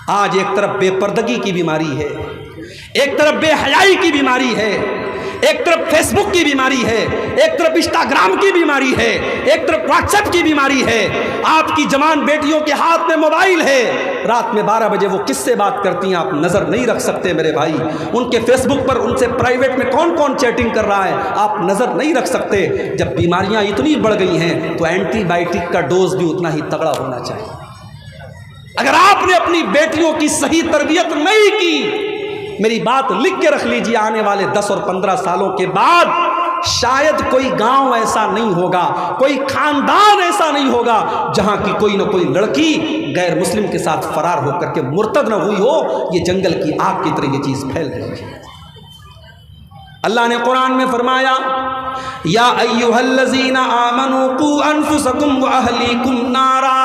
आज एक तरफ बेपर्दगी की बीमारी है, एक तरफ बेहयाई की बीमारी है, एक तरफ फेसबुक की बीमारी है, एक तरफ इंस्टाग्राम की बीमारी है, एक तरफ व्हाट्सएप की बीमारी है। आपकी जवान बेटियों के हाथ में मोबाइल है, रात में 12 बजे वो किससे बात करती हैं आप नज़र नहीं रख सकते मेरे भाई। उनके फेसबुक पर उनसे प्राइवेट में कौन कौन चैटिंग कर रहा है आप नज़र नहीं रख सकते। जब बीमारियां इतनी बढ़ गई हैं तो एंटीबायोटिक का डोज भी उतना ही तगड़ा होना चाहिए। अगर आपने अपनी बेटियों की सही तरबियत नहीं की, मेरी बात लिख के रख लीजिए, आने वाले 10 और 15 सालों के बाद शायद कोई गांव ऐसा नहीं होगा, कोई खानदान ऐसा नहीं होगा जहां की कोई ना कोई लड़की गैर मुस्लिम के साथ फरार होकर के मुर्तद न हुई हो। ये जंगल की आग की तरह ये चीज फैल रही है। अल्लाह ने कुरान में फरमाया, या अय्युहल्लज़ीना आमनू कू अनफुसकुम व अहलीकुम नारा,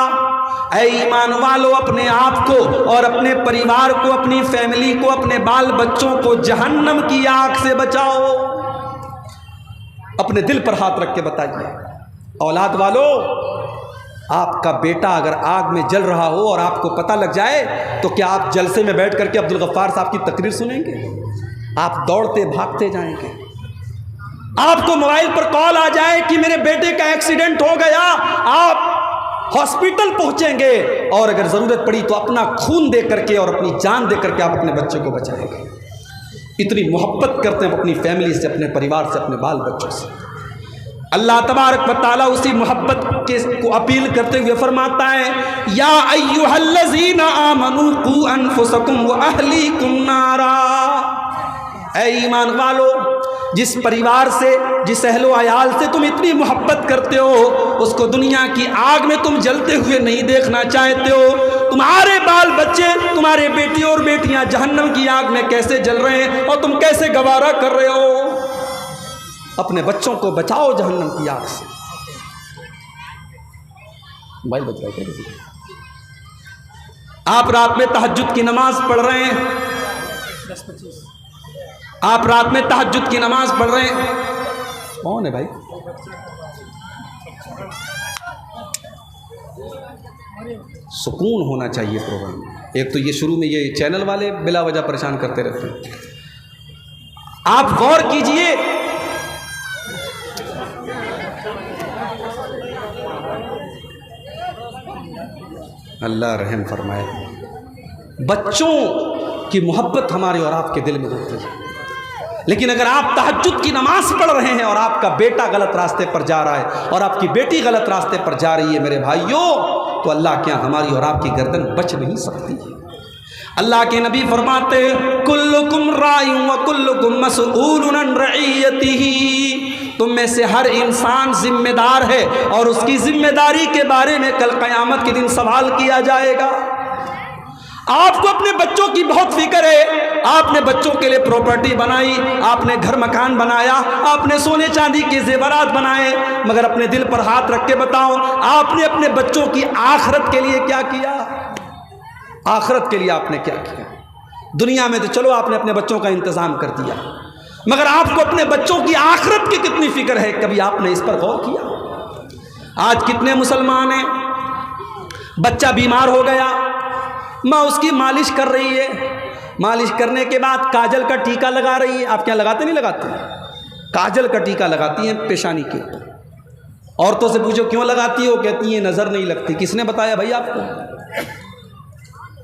ऐ ईमान वालो अपने आप को और अपने परिवार को, अपनी फैमिली को, अपने बाल बच्चों को जहन्नम की आग से बचाओ। अपने दिल पर हाथ रख के बताइए, औलाद वालो, आपका बेटा अगर आग में जल रहा हो और आपको पता लग जाए तो क्या आप जलसे में बैठ करके अब्दुल गफ्फार साहब की तकरीर सुनेंगे? आप दौड़ते भागते जाएंगे। आपको मोबाइल पर कॉल आ जाए कि मेरे बेटे का एक्सीडेंट हो गया, आप हॉस्पिटल पहुंचेंगे और अगर ज़रूरत पड़ी तो अपना खून दे करके और अपनी जान दे करके आप अपने बच्चे को बचाएंगे। इतनी मोहब्बत करते हैं अपनी फैमिली से, अपने परिवार से, अपने बाल बच्चों से। अल्लाह तबारक व तआला उसी मोहब्बत के को अपील करते हुए फरमाता है, या अय्युहल्लज़ीना आमनू कू अनफुसकुम व अहलीकुम नारा, ऐ ईमान वालो, जिस परिवार से, जिस अहलो अयाल से तुम इतनी मोहब्बत करते हो, उसको दुनिया की आग में तुम जलते हुए नहीं देखना चाहते हो। तुम्हारे बाल बच्चे, तुम्हारे बेटी और बेटियां जहन्नम की आग में कैसे जल रहे हैं और तुम कैसे गवारा कर रहे हो। अपने बच्चों को बचाओ जहन्नम की आग से। मोबाइल बच रहा है क्या? आप रात में तहज्जुद की नमाज पढ़ रहे हैं, 10-25 आप रात में तहज्जुद की नमाज पढ़ रहे हैं, कौन है भाई? सुकून होना चाहिए प्रोग्राम में। एक तो ये शुरू में ये चैनल वाले बिला वजह परेशान करते रहते हैं। आप गौर कीजिए, अल्लाह रहम फरमाए। बच्चों की मोहब्बत हमारे और आपके दिल में होती है, लेकिन अगर आप तहज्जुद की नमाज पढ़ रहे हैं और आपका बेटा गलत रास्ते पर जा रहा है और आपकी बेटी गलत रास्ते पर जा रही है मेरे भाइयों, तो अल्लाह क्या हमारी और आपकी गर्दन बच नहीं सकती। अल्लाह के नबी फरमाते, कुल्लुकुम राइउन व कुल्लुकुम मसऊलुन अन रइयतिही, तुम में से हर इंसान जिम्मेदार है और उसकी जिम्मेदारी के बारे में कल क़यामत के दिन सवाल किया जाएगा। आपको अपने बच्चों की बहुत फिक्र है, आपने बच्चों के लिए प्रॉपर्टी बनाई, आपने घर मकान बनाया, आपने सोने चांदी के जेवरात बनाए, मगर अपने दिल पर हाथ रख के बताओ, आपने अपने बच्चों की आखिरत के लिए क्या किया? आखिरत के लिए आपने क्या किया? दुनिया में तो चलो आपने अपने बच्चों का इंतज़ाम कर दिया, मगर आपको अपने बच्चों की आखिरत की कितनी फिक्र है? कभी आपने इस पर गौर किया? आज कितने मुसलमान हैं, बच्चा बीमार हो गया, माँ उसकी मालिश कर रही है, मालिश करने के बाद काजल का टीका लगा रही है। आप क्या लगाते नहीं लगाते? काजल का टीका लगाती हैं पेशानी के ऊपर। औरतों से पूछो क्यों लगाती हो, कहती है नज़र नहीं लगती। किसने बताया भाई आपको?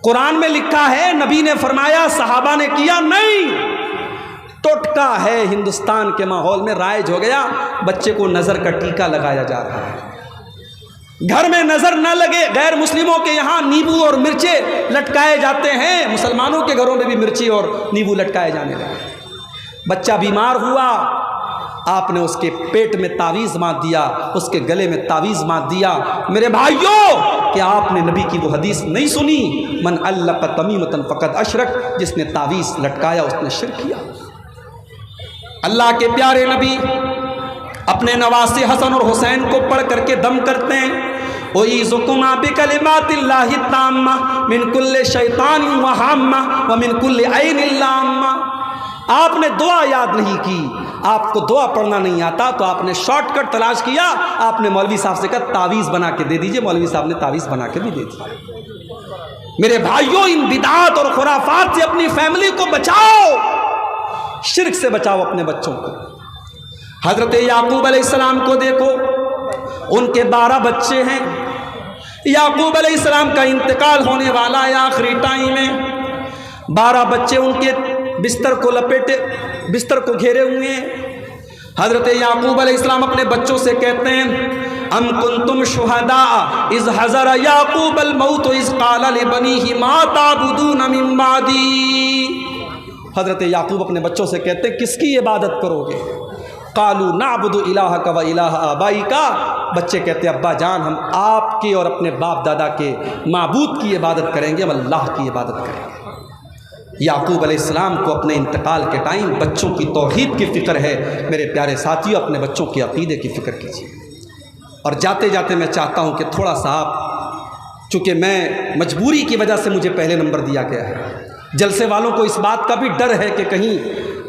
कुरान में लिखा है, नबी ने फरमाया, सहाबा ने किया नहीं। टोटका है हिंदुस्तान के माहौल में राइज हो गया, बच्चे को नज़र का टीका लगाया जा रहा है। घर में नजर न लगे, गैर मुस्लिमों के यहाँ नींबू और मिर्चे लटकाए जाते हैं, मुसलमानों के घरों में भी मिर्ची और नींबू लटकाए जाने लगे। बच्चा बीमार हुआ, आपने उसके पेट में तावीज़ बांध दिया, उसके गले में तावीज़ बांध दिया। मेरे भाइयों, क्या आपने नबी की वो हदीस नहीं सुनी, मन अल्लक़ तमीमतन फ़क़द अशरक, जिसने तावीज़ लटकाया उसने शिर्क किया। अल्लाह के प्यारे नबी अपने नवासे हसन और हुसैन को पढ़ करके दम करते हैं, उईज़ुकुमा बिकलिमातिल्लाहि ताम्मा मिन कुल्लि शैतानिन व हाम्मा व मिन कुल्लि ऐनिन लाम्मा। आपने दुआ याद नहीं की, आपको दुआ पढ़ना नहीं आता, तो आपने शॉर्टकट तलाश किया, आपने मौलवी साहब से कहा तावीज़ बना के दे दीजिए। मौलवी साहब ने तावीज़ बना के भी दे दी। मेरे भाइयों, इन बिदात और खुराफात से अपनी फैमिली को बचाओ, शिर्क से बचाओ अपने बच्चों को। हजरत याकूब अलैहिस्सलाम को देखो, उनके 12 बच्चे हैं। याकूब अलैहिस्सलाम का इंतकाल होने वाला है आखिरी टाइम में। 12 बच्चे उनके बिस्तर को लपेटे, बिस्तर को घेरे हुए हैं। हजरत याकूब अलैहिस्सलाम अपने बच्चों से कहते हैं, अम कुंतुम शुहदा इज़ हज़र याकूब अल मौत इज़ क़ाल लिबनीहि मा ताबुदून मिन बादी। हजरत याकूब अपने बच्चों से कहते हैं, किसकी इबादत करोगे? कालू नाबुदु इलाहका व इलाह आबाइका। बच्चे कहते हैं, अब्बा जान, हम आपके और अपने बाप दादा के माबूद की इबादत करेंगे, हम अल्लाह की इबादत करेंगे। याकूब अलैहिस्सलाम को अपने इंतकाल के टाइम बच्चों की तौहीद की फ़िक्र है। मेरे प्यारे साथियों, अपने बच्चों के अक़ीदे की फ़िक्र कीजिए। और जाते जाते मैं चाहता हूँ कि थोड़ा सा आप, चूँकि मैं मजबूरी की वजह से मुझे पहले नंबर दिया गया है, जलसे वालों को इस बात का भी डर है कि कहीं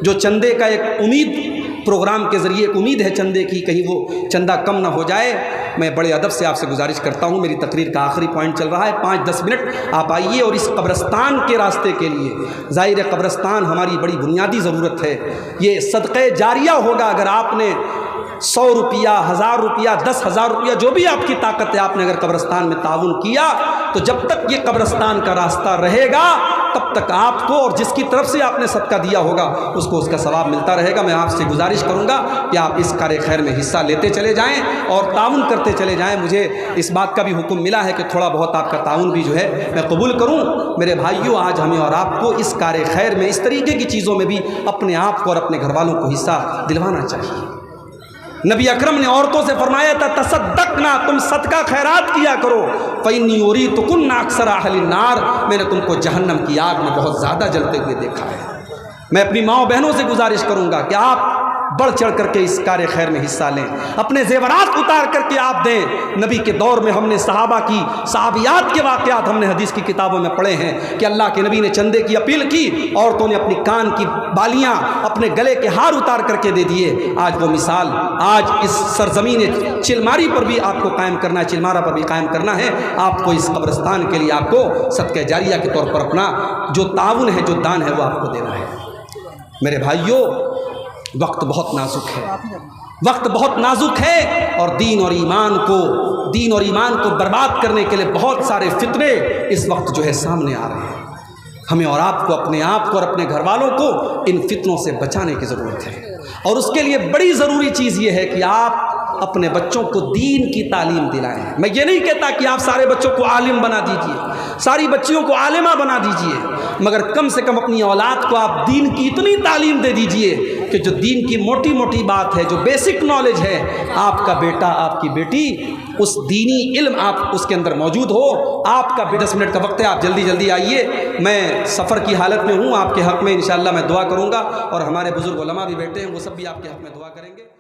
जो चंदे का एक उम्मीद, प्रोग्राम के ज़रिए एक उम्मीद है चंदे की, कहीं वो चंदा कम ना हो जाए। मैं बड़े अदब से आपसे गुजारिश करता हूँ, मेरी तकरीर का आखिरी पॉइंट चल रहा है, 5-10 मिनट आप आइए और इस कब्रस्तान के रास्ते के लिए, ज़ाहिर है कब्रस्तान हमारी बड़ी बुनियादी ज़रूरत है। ये सदक़े जारिया होगा अगर आपने 100 रुपया, 1000 रुपया, 10,000 रुपया, जो भी आपकी ताकत है, आपने अगर कब्रस्तान में ताउन किया, तो जब तक ये कब्रस्तान का रास्ता रहेगा तब तक आपको और जिसकी तरफ से आपने सदका दिया होगा उसको उसका सवाब मिलता रहेगा। मैं आपसे गुजारिश करूंगा कि आप इस कार्य खैर में हिस्सा लेते चले जाएं और ताउन करते चले जाएं। मुझे इस बात का भी हुक्म मिला है कि थोड़ा बहुत आपका ताउन भी जो है मैं कबूल करूं। मेरे भाइयों, आज हमें और आपको इस कार्य खैर में, इस तरीके की चीज़ों में भी अपने आप को और अपने घर वालों को हिस्सा दिलवाना चाहिए। नबी अकरम ने औरतों से फरमाया था, तसद्दक़ना, तुम सदका खैरात किया करो, फ़इन्नी उरीतुकुन्ना अक्सर अहलिन नार, मैंने तुमको जहन्नम की आग में बहुत ज़्यादा जलते हुए देखा है। मैं अपनी माँ बहनों से गुजारिश करूँगा कि आप बढ़ चढ़ करके इस कार्य खैर में हिस्सा लें, अपने ज़ेवरात उतार करके आप दें। नबी के दौर में हमने सहाबा की, सहाबियात के वाक़यात हमने हदीस की किताबों में पढ़े हैं कि अल्लाह के नबी ने चंदे की अपील की, औरतों ने अपनी कान की बालियाँ, अपने गले के हार उतार करके दे दिए। आज वो मिसाल, आज इस सरजमीन चिलमारी पर भी आपको कायम करना है, चिलमारा पर भी कायम करना है। आपको इस कब्रिस्तान के लिए आपको सदक़े जारिया के तौर पर अपना जो ताउन है, जो दान है, वो आपको देना है। मेरे भाइयों, वक्त बहुत नाजुक है, वक्त बहुत नाजुक है और दीन और ईमान को बर्बाद करने के लिए बहुत सारे फितने इस वक्त जो है सामने आ रहे हैं। हमें और आपको, अपने आप को और अपने घर वालों को इन फितनों से बचाने की ज़रूरत है। और उसके लिए बड़ी ज़रूरी चीज़ ये है कि आप अपने बच्चों को दीन की तालीम दिलाएं। मैं ये नहीं कहता कि आप सारे बच्चों को आलिम बना दीजिए, सारी बच्चियों को आलिमा बना दीजिए, मगर कम से कम अपनी औलाद को आप दीन की इतनी तालीम दे दीजिए कि जो दीन की मोटी मोटी बात है, जो बेसिक नॉलेज है, आपका बेटा, आपकी बेटी उस दीनी इल्म आप उसके अंदर मौजूद हो। आपका 10 मिनट का वक्त है, आप जल्दी जल्दी आइए। मैं सफ़र की हालत में हूँ, आपके हक़ में इंशाअल्लाह मैं दुआ करूँगा और हमारे बुज़ुर्ग उलमा भी बैठे हैं, वो सब भी आपके हक़ में दुआ करेंगे।